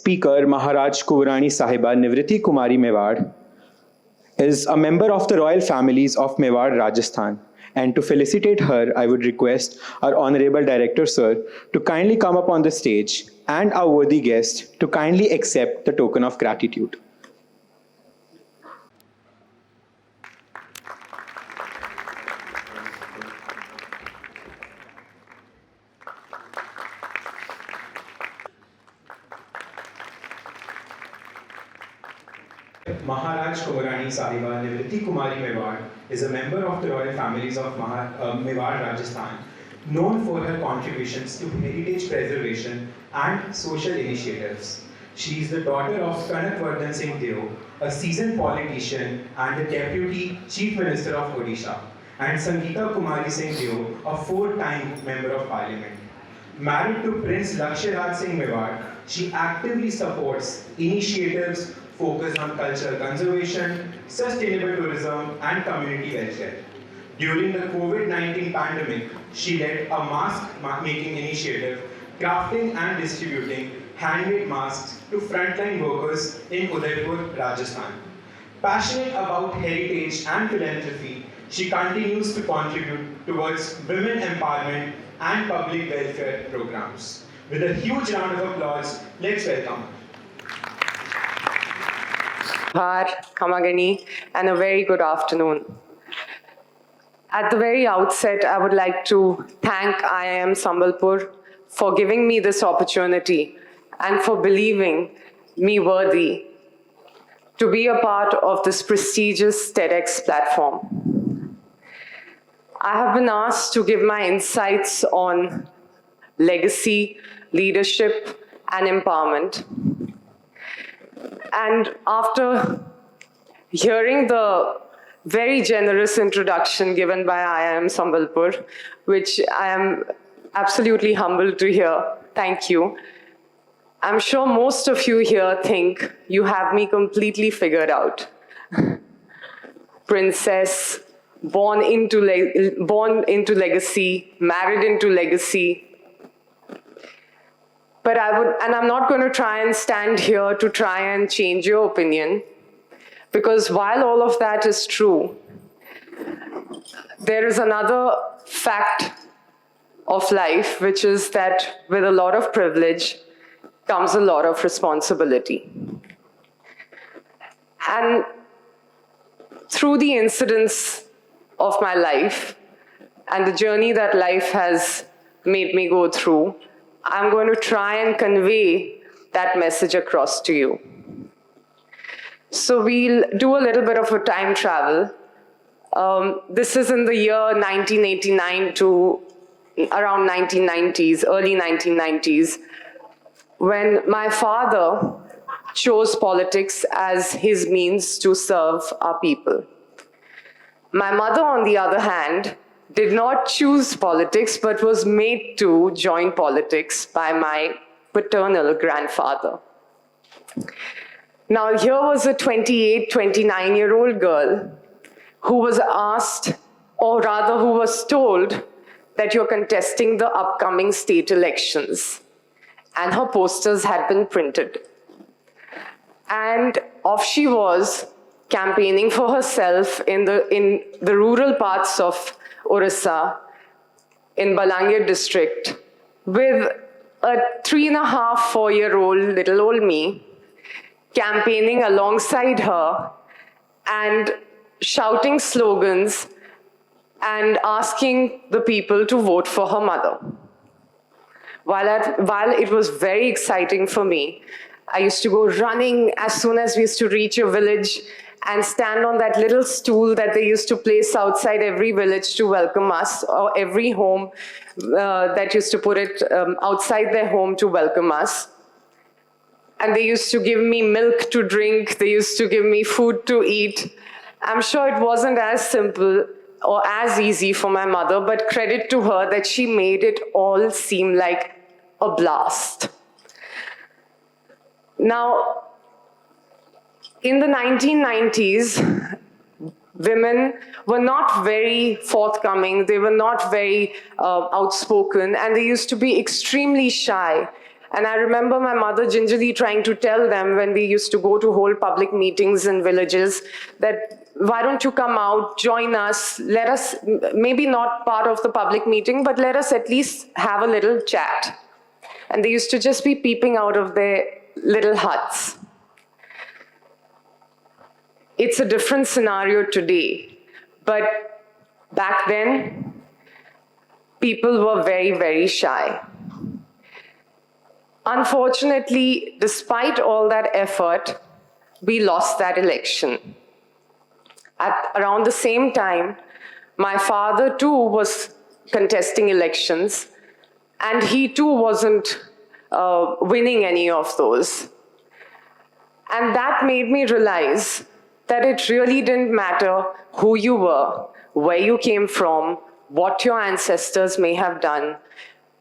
Speaker Maharaj Kuvrani Sahiba Nivriti Kumari Mewar is a member of the royal families of Mewar, Rajasthan. And to felicitate her, I would request our Honorable Director, Sir, to kindly come up on the stage and our worthy guest to kindly accept the token of gratitude. Maharaj Kuvrani Sahiba Nivriti Kumari Mewar is a member of the royal families of Mewar, Rajasthan, known for her contributions to heritage preservation and social initiatives. She is the daughter of Kanak Vardhan Singh Deo, a seasoned politician and the Deputy Chief Minister of Odisha, and Sangeeta Kumari Singh Deo, a four-time Member of Parliament. Married to Prince Laksharaj Singh Mewar, she actively supports initiatives focused on cultural conservation, sustainable tourism, and community welfare. During the COVID-19 pandemic, she led a mask-making initiative, crafting and distributing handmade masks to frontline workers in Udaipur, Rajasthan. Passionate about heritage and philanthropy, she continues to contribute towards women empowerment and public welfare programs. With a huge round of applause, let's welcome her. Kamagani, and a very good afternoon. At the very outset, I would like to thank IIM Sambalpur for giving me this opportunity and for believing me worthy to be a part of this prestigious TEDx platform. I have been asked to give my insights on legacy, leadership, and empowerment. And after hearing the very generous introduction given by IIM Sambalpur, which I am absolutely humbled to hear, thank you. I'm sure most of you here think you have me completely figured out. Princess, born into legacy, married into legacy. But I'm not going to try and stand here to try and change your opinion, because while all of that is true, there is another fact of life, which is that with a lot of privilege comes a lot of responsibility. And through the incidents of my life and the journey that life has made me go through, I'm going to try and convey that message across to you. So we'll do a little bit of a time travel. This is in the year 1989 to around 1990s, early 1990s, when my father chose politics as his means to serve our people. My mother, on the other hand, did not choose politics, but was made to join politics by my paternal grandfather. Now, here was a 28, 29-year-old girl who was asked, or rather who was told, that you're contesting the upcoming state elections. And her posters had been printed. And off she was, campaigning for herself in the rural parts of Orissa, in Balangir district, with a 3.5, 4-year-old little old me, campaigning alongside her and shouting slogans and asking the people to vote for her mother. While it was very exciting for me, I used to go running as soon as we used to reach a village and stand on that little stool that they used to place outside every village to welcome us, or every home that used to put it outside their home to welcome us. And they used to give me milk to drink, they used to give me food to eat. I'm sure it wasn't as simple or as easy for my mother, but credit to her that she made it all seem like a blast. Now, in the 1990s, women were not very forthcoming, they were not very outspoken, and they used to be extremely shy. And I remember my mother gingerly trying to tell them when we used to go to hold public meetings in villages that, why don't you come out, join us, let us, maybe not part of the public meeting, but let us at least have a little chat. And they used to just be peeping out of their little huts. It's a different scenario today, but back then, people were very, very shy. Unfortunately, despite all that effort, we lost that election. At around the same time, my father too was contesting elections, and he too wasn't winning any of those. And that made me realize that it really didn't matter who you were, where you came from, what your ancestors may have done.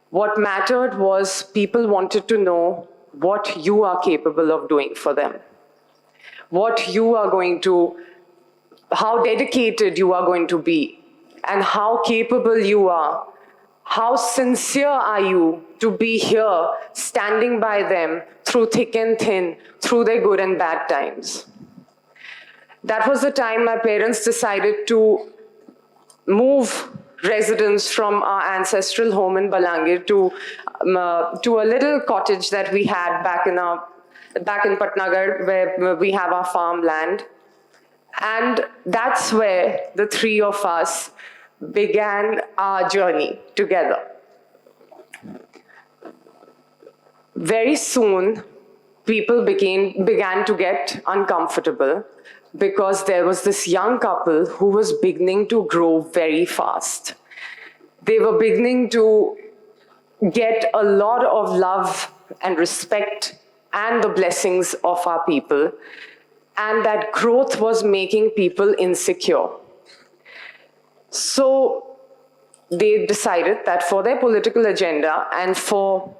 What mattered was people wanted to know what you are capable of doing for them, what you are going to, how dedicated you are going to be, and how capable you are. How sincere are you to be here, standing by them through thick and thin, through their good and bad times? That was the time my parents decided to move residents from our ancestral home in Balangir to a little cottage that we had back in Patnagar, where we have our farmland. And that's where the three of us began our journey together. Very soon, people began to get uncomfortable because there was this young couple who was beginning to grow very fast. They were beginning to get a lot of love and respect and the blessings of our people. And that growth was making people insecure. So they decided that for their political agenda and for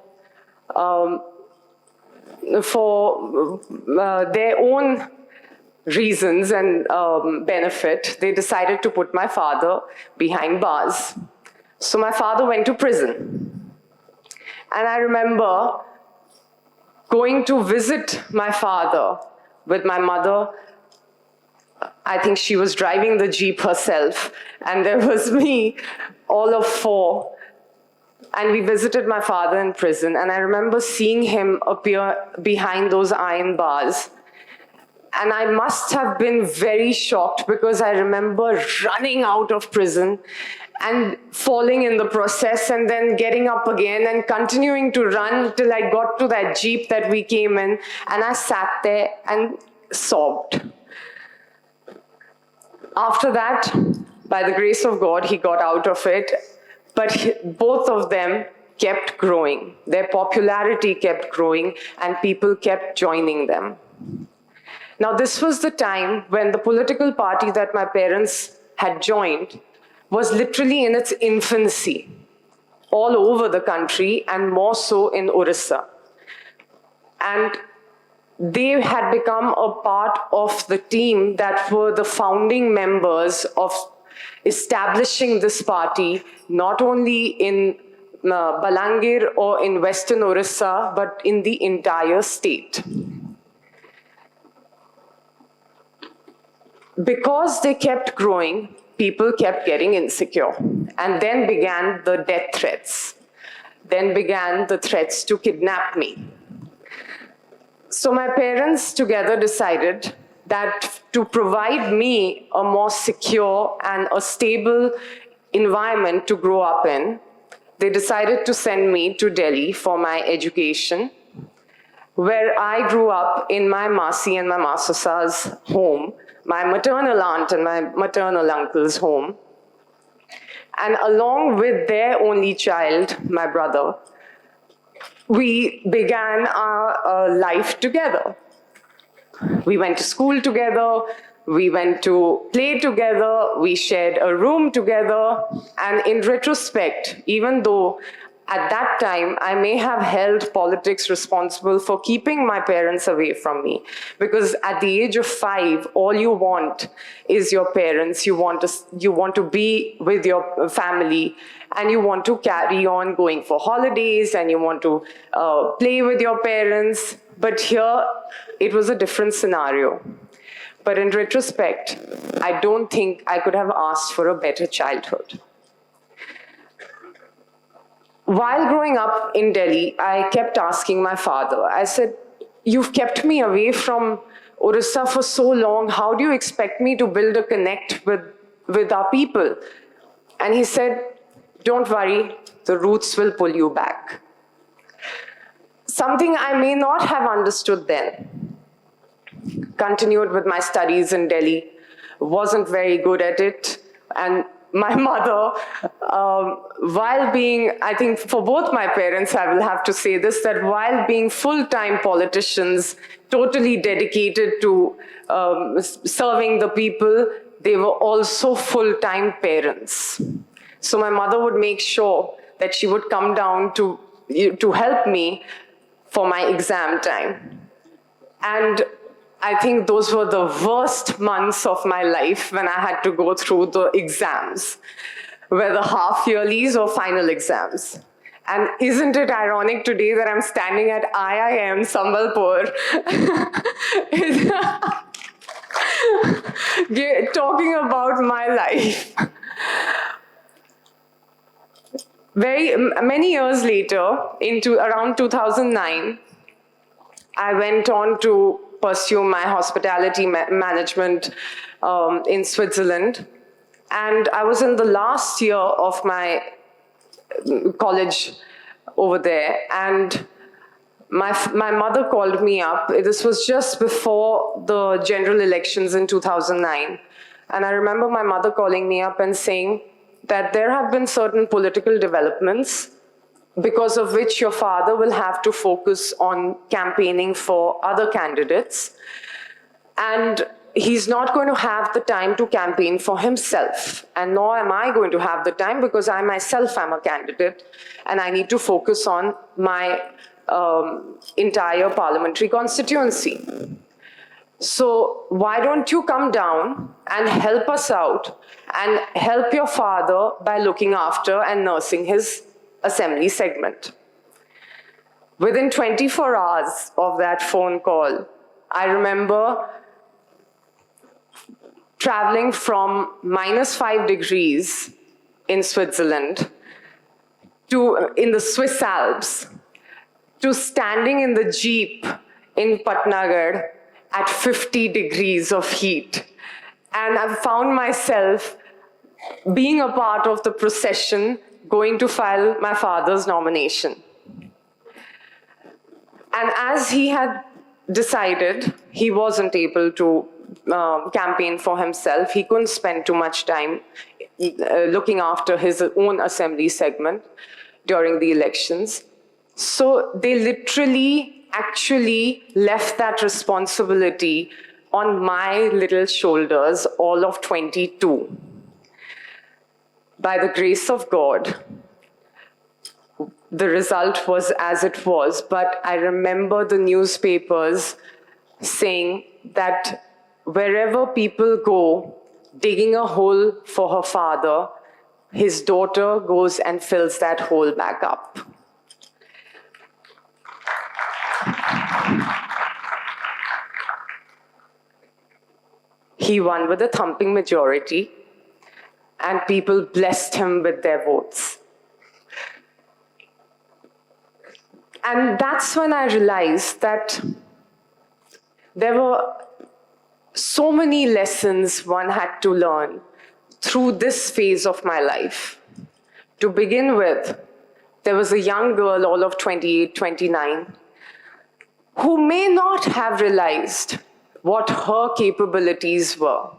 their own reasons and benefit, they decided to put my father behind bars. So my father went to prison. And I remember going to visit my father with my mother. I think she was driving the Jeep herself, and there was me, all of four. And we visited my father in prison, and I remember seeing him appear behind those iron bars. And I must have been very shocked because I remember running out of prison and falling in the process and then getting up again and continuing to run till I got to that Jeep that we came in, and I sat there and sobbed. After that, by the grace of God, he got out of it, but both of them kept growing. Their popularity kept growing and people kept joining them. Now, this was the time when the political party that my parents had joined was literally in its infancy, all over the country and more so in Orissa. And they had become a part of the team that were the founding members of establishing this party, not only in Balangir or in Western Orissa, but in the entire state. Because they kept growing, people kept getting insecure. And then began the death threats. Then began the threats to kidnap me. So my parents together decided that to provide me a more secure and a stable environment to grow up in, they decided to send me to Delhi for my education, where I grew up in my Masi and my Masusa's home, my maternal aunt and my maternal uncle's home. And along with their only child, my brother, we began our life together. We went to school together, we went to play together, we shared a room together, and in retrospect, even though at that time, I may have held politics responsible for keeping my parents away from me. Because at the age of 5, all you want is your parents. You want to be with your family, and you want to carry on going for holidays, and you want to play with your parents. But here, it was a different scenario. But in retrospect, I don't think I could have asked for a better childhood. While growing up in Delhi, I kept asking my father, I said, "You've kept me away from Orissa for so long. How do you expect me to build a connect with our people?" And he said, "Don't worry, the roots will pull you back." Something I may not have understood then. Continued with my studies in Delhi, wasn't very good at it, and my mother, while being, I think for both my parents, I will have to say this, that while being full-time politicians, totally dedicated to serving the people, they were also full-time parents. So my mother would make sure that she would come down to help me for my exam time. And I think those were the worst months of my life when I had to go through the exams, whether half-yearlies or final exams. And isn't it ironic today that I'm standing at IIM Sambalpur talking about my life? Many years later, into around 2009, I went on to pursue my hospitality management in Switzerland. And I was in the last year of my college over there. And my mother called me up. This was just before the general elections in 2009. And I remember my mother calling me up and saying that there have been certain political developments because of which your father will have to focus on campaigning for other candidates. And he's not going to have the time to campaign for himself. And nor am I going to have the time, because I myself am a candidate and I need to focus on my entire parliamentary constituency. So why don't you come down and help us out and help your father by looking after and nursing his assembly segment. Within 24 hours of that phone call, I remember traveling from -5 degrees in Switzerland in the Swiss Alps to standing in the Jeep in Patnagarh at 50 degrees of heat. And I found myself being a part of the procession going to file my father's nomination. And as he had decided, he wasn't able to campaign for himself. He couldn't spend too much time looking after his own assembly segment during the elections. So they literally, actually left that responsibility on my little shoulders, all of 22. By the grace of God, the result was as it was, but I remember the newspapers saying that wherever people go digging a hole for her father, his daughter goes and fills that hole back up. He won with a thumping majority, and people blessed him with their votes. And that's when I realized that there were so many lessons one had to learn through this phase of my life. To begin with, there was a young girl, all of 28, 29, who may not have realized what her capabilities were,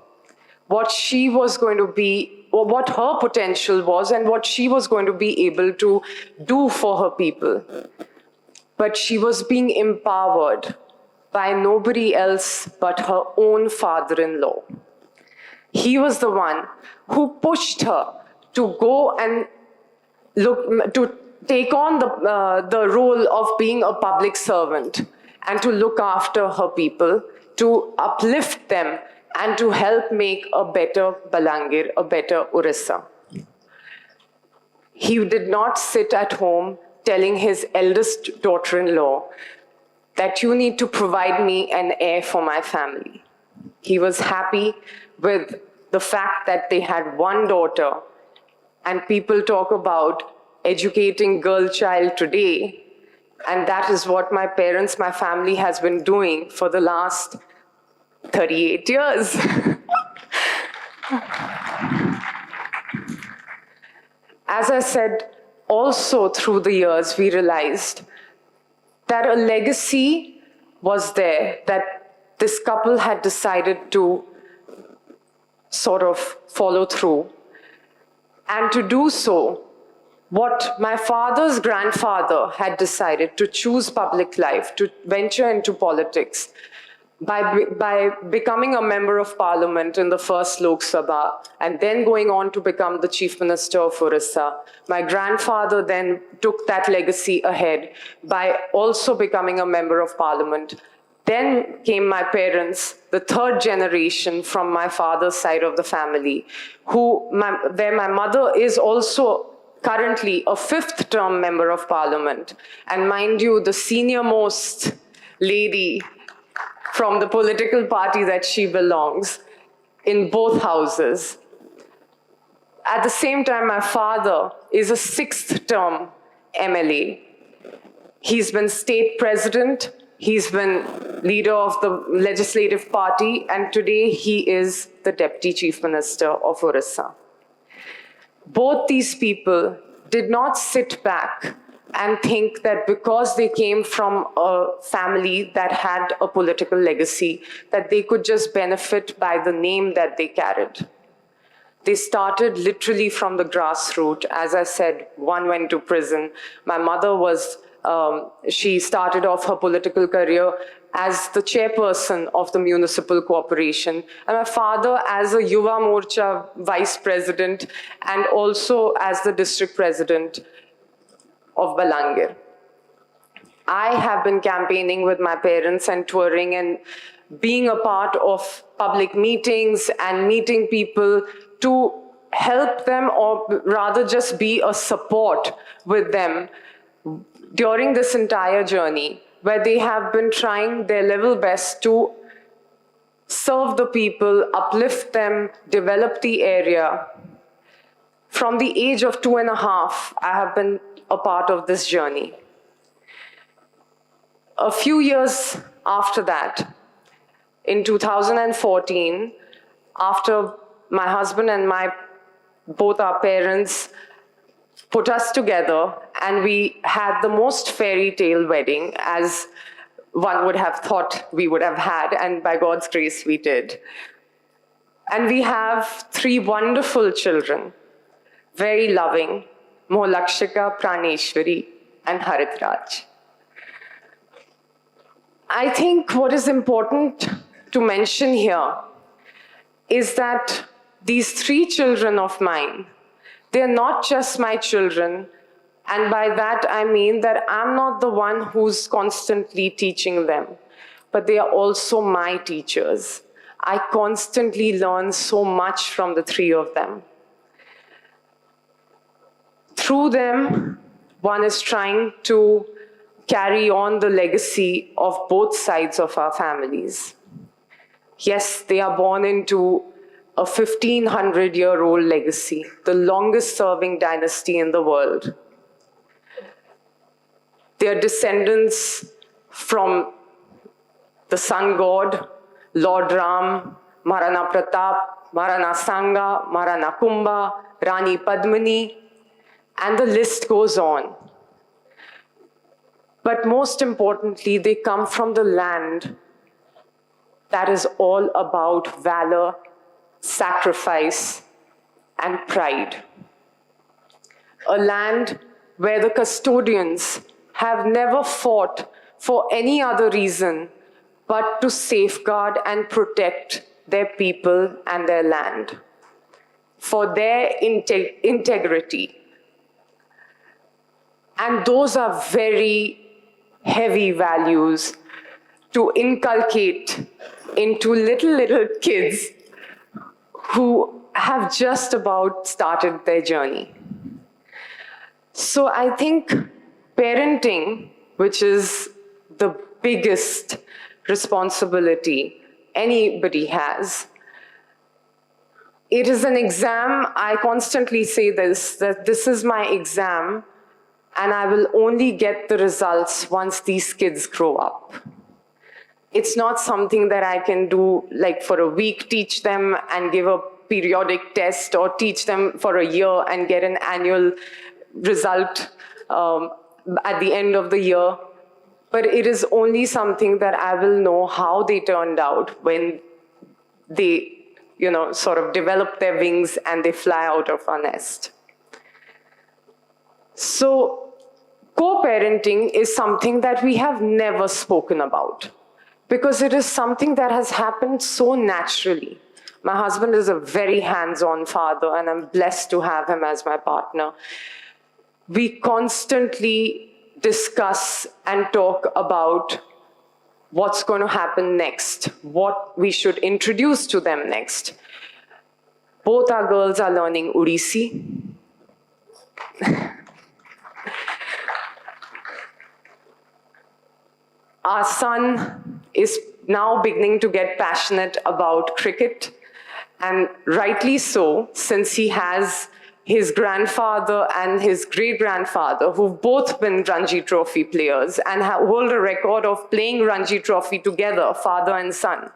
what she was going to be, or what her potential was, and what she was going to be able to do for her people. But she was being empowered by nobody else but her own father-in-law. He was the one who pushed her to go and take on the role of being a public servant and to look after her people, to uplift them, and to help make a better Balangir, a better Orissa. He did not sit at home telling his eldest daughter-in-law that you need to provide me an heir for my family. He was happy with the fact that they had one daughter, and people talk about educating girl child today, and that is what my parents, my family has been doing for the last 38 years. As I said, also through the years, we realized that a legacy was there, that this couple had decided to sort of follow through. And to do so, what my father's grandfather had decided to choose public life, to venture into politics, by becoming a member of parliament in the first Lok Sabha and then going on to become the chief minister of Orissa. My grandfather then took that legacy ahead by also becoming a member of parliament. Then came my parents, the third generation from my father's side of the family, where my mother is also currently a fifth-term member of parliament. And mind you, the senior-most lady from the political party that she belongs in both houses. At the same time, my father is a sixth-term MLA. He's been state president, he's been leader of the legislative party, and today he is the deputy chief minister of Orissa. Both these people did not sit back and think that because they came from a family that had a political legacy, that they could just benefit by the name that they carried. They started literally from the grassroots. As I said, one went to prison. My mother was, she started off her political career as the chairperson of the municipal corporation, and my father as a Yuva Morcha vice president and also as the district president of Balangir. I have been campaigning with my parents and touring and being a part of public meetings and meeting people to help them, or rather just be a support with them during this entire journey, where they have been trying their level best to serve the people, uplift them, develop the area. From the age of 2.5, I have been a part of this journey. A few years after that, in 2014, after my husband and both our parents put us together, and we had the most fairy tale wedding as one would have thought we would have had, and by God's grace we did. And we have 3 wonderful children, very loving, Mohalakshika, Praneshwari, and Haritraj. I think what is important to mention here is that these 3 children of mine, they're not just my children, and by that I mean that I'm not the one who's constantly teaching them, but they are also my teachers. I constantly learn so much from the 3 of them. Through them, one is trying to carry on the legacy of both sides of our families. Yes, they are born into a 1,500-year-old legacy, the longest-serving dynasty in the world. They are descendants from the sun god, Lord Ram, Maharana Pratap, Maharana Sanga, Maharana Kumbha, Rani Padmini, and the list goes on. But most importantly, they come from the land that is all about valor, sacrifice, and pride. A land where the custodians have never fought for any other reason but to safeguard and protect their people and their land, for their integrity. And those are very heavy values to inculcate into little kids who have just about started their journey. So I think parenting, which is the biggest responsibility anybody has, it is an exam. I constantly say this, that this is my exam, and I will only get the results once these kids grow up. It's not something that I can do like for a week, teach them and give a periodic test, or teach them for a year and get an annual result at the end of the year. But it is only something that I will know how they turned out when they, sort of develop their wings and they fly out of our nest. So co-parenting is something that we have never spoken about, because it is something that has happened so naturally. My husband is a very hands-on father, and I'm blessed to have him as my partner. We constantly discuss and talk about what's going to happen next, what we should introduce to them next. Both our girls are learning Odissi. Our son is now beginning to get passionate about cricket, and rightly so, since he has his grandfather and his great-grandfather, who've both been Ranji Trophy players and hold a record of playing Ranji Trophy together, father and son.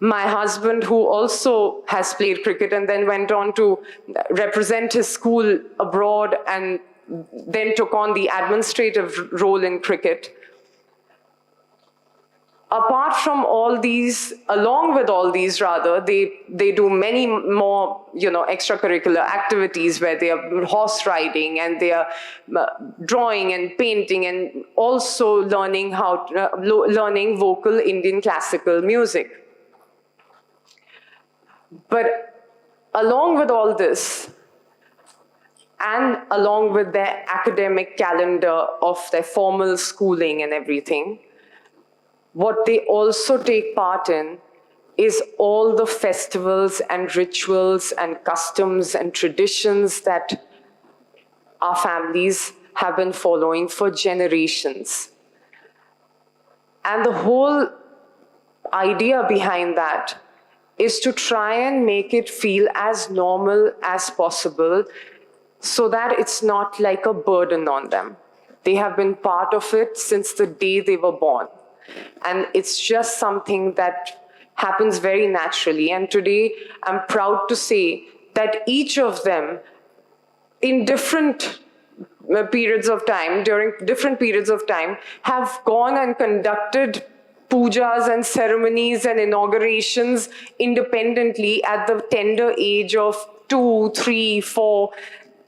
My husband, who also has played cricket and then went on to represent his school abroad and then took on the administrative role in cricket. Apart from all these, along with all these rather, they do many more, extracurricular activities where they are horse riding and they are drawing and painting, and also learning learning vocal Indian classical music. But along with all this, and along with their academic calendar of their formal schooling and everything, what they also take part in is all the festivals and rituals and customs and traditions that our families have been following for generations. And the whole idea behind that is to try and make it feel as normal as possible, so that it's not like a burden on them. They have been part of it since the day they were born. And it's just something that happens very naturally. And today, I'm proud to say that each of them, in different periods of time, during different periods of time, have gone and conducted pujas and ceremonies and inaugurations independently at the tender age of 2, 3, 4,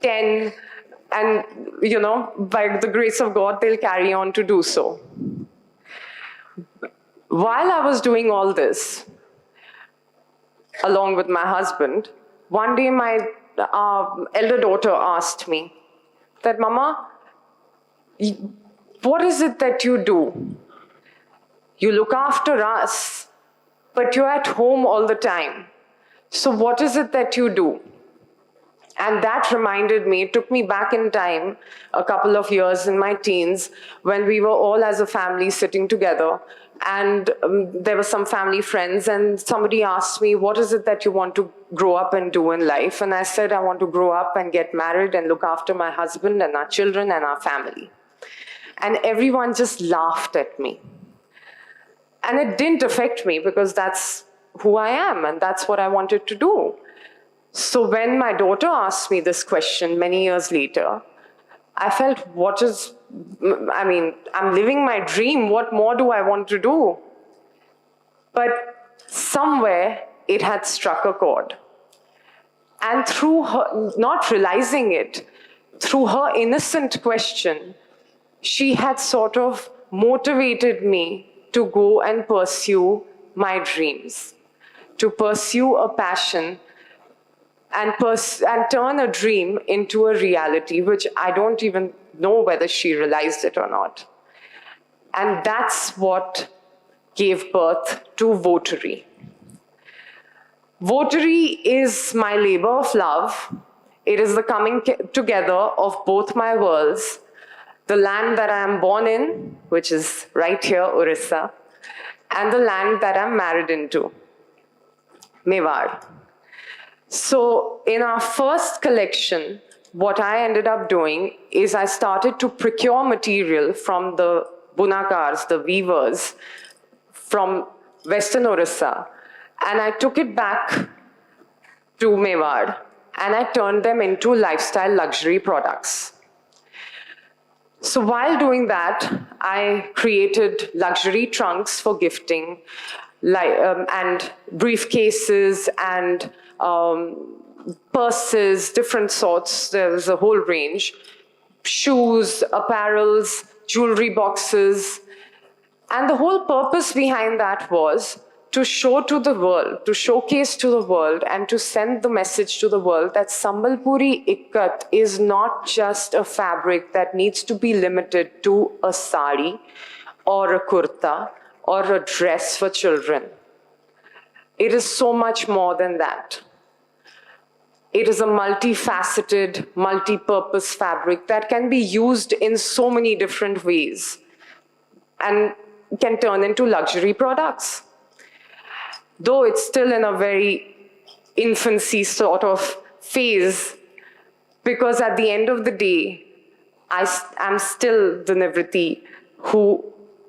10. And, by the grace of God, they'll carry on to do so. While I was doing all this, along with my husband, one day my elder daughter asked me that, "Mama, what is it that you do? You look after us, but you're at home all the time. So what is it that you do?" And that reminded me, it took me back in time, a couple of years in my teens, when we were all as a family sitting together. And there were some family friends, and somebody asked me, "What is it that you want to grow up and do in life?" And I said, "I want to grow up and get married and look after my husband and our children and our family." And everyone just laughed at me. And it didn't affect me, because that's who I am and that's what I wanted to do. So when my daughter asked me this question many years later, I felt, I'm living my dream. What more do I want to do? But somewhere it had struck a chord. And through her, not realizing it, through her innocent question, she had sort of motivated me to go and pursue my dreams, to pursue a passion and turn a dream into a reality, which I don't even know whether she realized it or not. And that's what gave birth to Votary. Votary is my labor of love. It is the coming together of both my worlds, the land that I am born in, which is right here, Orissa, and the land that I'm married into, Mewar. So in our first collection, what I ended up doing is I started to procure material from the bunakars, the weavers, from Western Orissa, and I took it back to Mewar, and I turned them into lifestyle luxury products. So while doing that, I created luxury trunks for gifting, and briefcases and purses, different sorts. There was a whole range. Shoes, apparels, jewelry boxes. And the whole purpose behind that was to show to the world, to showcase to the world, and to send the message to the world that Sambalpuri Ikkat is not just a fabric that needs to be limited to a sari or a kurta or a dress for children. It is so much more than that. It is a multifaceted, multi-purpose fabric that can be used in so many different ways and can turn into luxury products. Though it's still in a very infancy sort of phase, because at the end of the day, I'm still the Nivriti who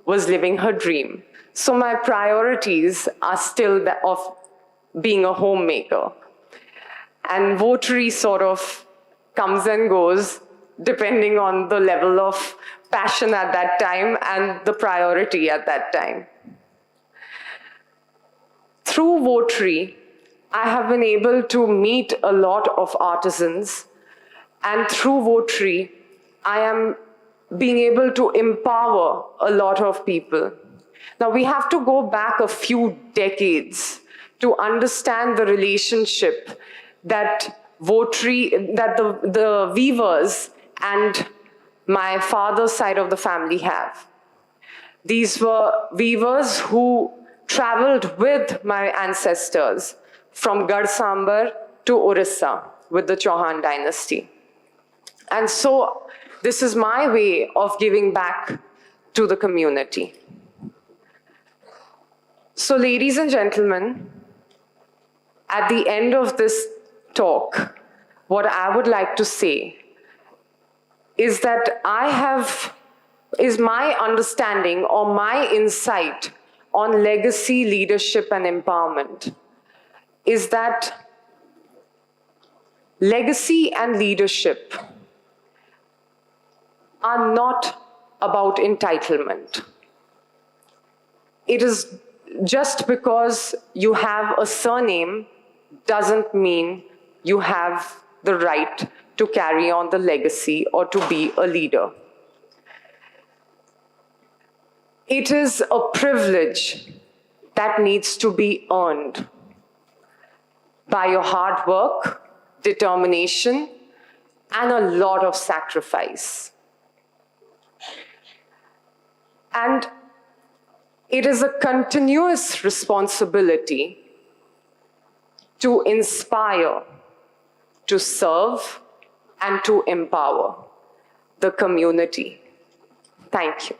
was living her dream. So my priorities are still that of being a homemaker. And Votary sort of comes and goes depending on the level of passion at that time and the priority at that time. Through Votary, I have been able to meet a lot of artisans, and through Votary, I am being able to empower a lot of people. Now, we have to go back a few decades to understand the relationship that the weavers and my father's side of the family have. These were weavers who traveled with my ancestors from Garhsambar to Orissa with the Chauhan dynasty. And so this is my way of giving back to the community. So ladies and gentlemen, at the end of this talk, what I would like to say is that my understanding or my insight on legacy, leadership, and empowerment is that legacy and leadership are not about entitlement. It is just because you have a surname doesn't mean you have the right to carry on the legacy or to be a leader. It is a privilege that needs to be earned by your hard work, determination, and a lot of sacrifice. And it is a continuous responsibility to inspire, to serve, and to empower the community. Thank you.